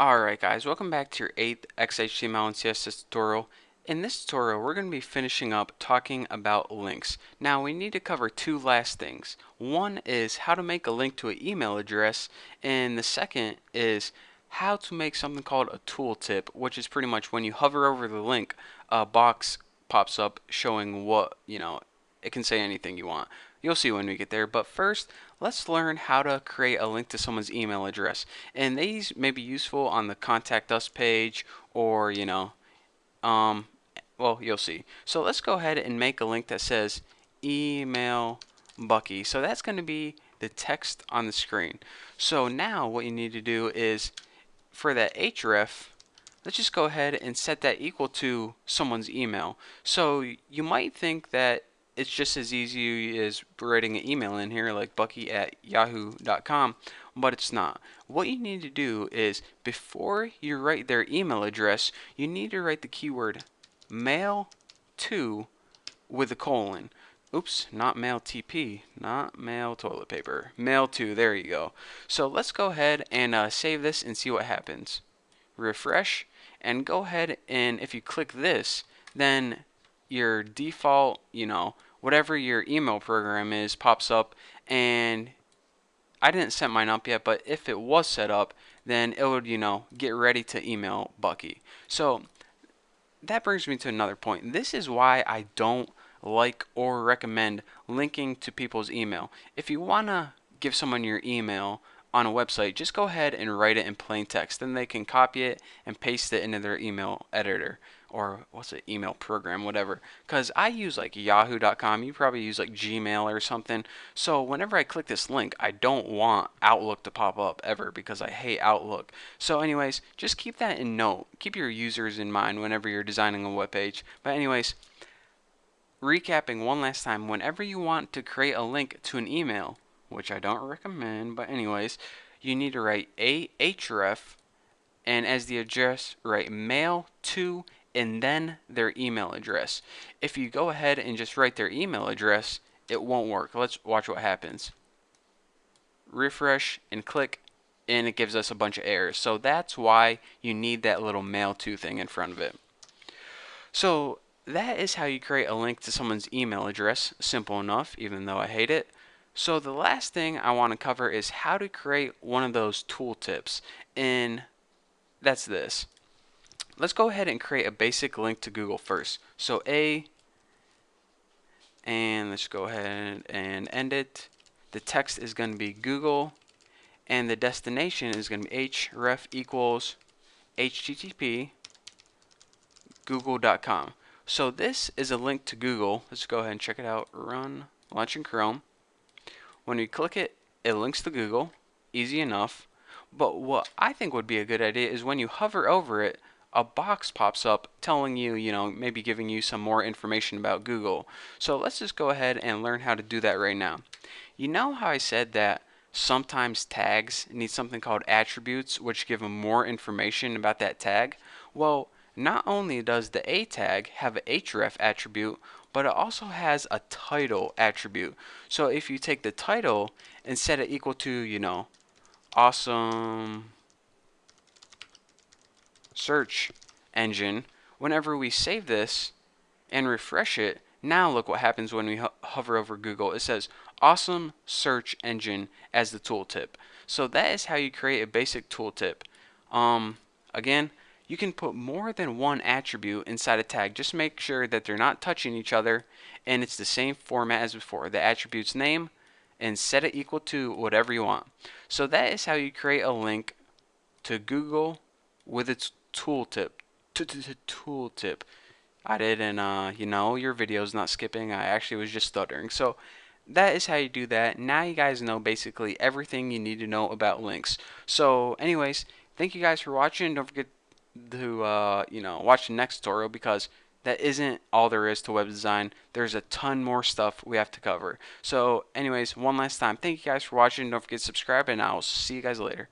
Alright guys, welcome back to your 8th XHTML and CSS tutorial. In this tutorial, we're going to be finishing up talking about links. Now, we need to cover two last things. One is how to make a link to an email address, and the second is how to make something called a tooltip, which is pretty much when you hover over the link, a box pops up showing what, it can say anything you want. You'll see when we get there, but first, let's learn how to create a link to someone's email address. And these may be useful on the contact us page or, um, well, you'll see. So let's go ahead and make a link that says email Bucky. So that's going to be the text on the screen. So now what you need to do is for that href, let's just go ahead and set that equal to someone's email. So you might think that it's just as easy as writing an email in here like bucky@yahoo.com, but it's not. What you need to do is before you write their email address, you need to write the keyword mail to with a colon. Oops, not mail TP, not mail toilet paper. Mail to, there you go. So let's go ahead and save this and see what happens. Refresh, and go ahead and if you click this, then your default, whatever your email program is pops up, and I didn't set mine up yet, but if it was set up, then it would, get ready to email Bucky. So that brings me to another point. This is why I don't like or recommend linking to people's email. If you want to give someone your email on a website, just go ahead and write it in plain text. Then they can copy it and paste it into their email editor or what's it, email program, whatever. Because I use like yahoo.com, you probably use like Gmail or something. So whenever I click this link, I don't want Outlook to pop up ever because I hate Outlook. So anyways, just keep that in note. Keep your users in mind whenever you're designing a web page. But anyways, recapping one last time, whenever you want to create a link to an email, which I don't recommend, but anyways, you need to write href, and as the address, write mail to, and then their email address. If you go ahead and just write their email address, it won't work. Let's watch what happens. Refresh and click, and it gives us a bunch of errors. So that's why you need that little mail to thing in front of it. So that is how you create a link to someone's email address. Simple enough, even though I hate it. So the last thing I want to cover is how to create one of those tooltips, and that's this. Let's go ahead and create a basic link to Google first. So and let's go ahead and end it. The text is going to be Google, and the destination is going to be href equals http google.com. So this is a link to Google. Let's go ahead and check it out. Run, launch in Chrome. When you click it, it links to Google. Easy enough. But what I think would be a good idea is when you hover over it, a box pops up telling you, maybe giving you some more information about Google. So let's just go ahead and learn how to do that right now. You know how I said that sometimes tags need something called attributes, which give them more information about that tag? Well, not only does the A tag have an href attribute, but it also has a title attribute. So if you take the title and set it equal to, awesome search engine, whenever we save this and refresh it, now look what happens when we hover over Google. It says awesome search engine as the tooltip. So that is how you create a basic tooltip. Again, you can put more than one attribute inside a tag. Just make sure that they're not touching each other and it's the same format as before. The attribute's name, and set it equal to whatever you want. So that is how you create a link to Google with its tooltip. Tooltip. I didn't, your video's not skipping. I actually was just stuttering. So that is how you do that. Now you guys know basically everything you need to know about links. So anyways, thank you guys for watching. Don't forget to watch the next tutorial because that isn't all there is to web design. There's a ton more stuff we have to cover. So anyways, one last time, thank you guys for watching. Don't forget to subscribe, and I'll see you guys later.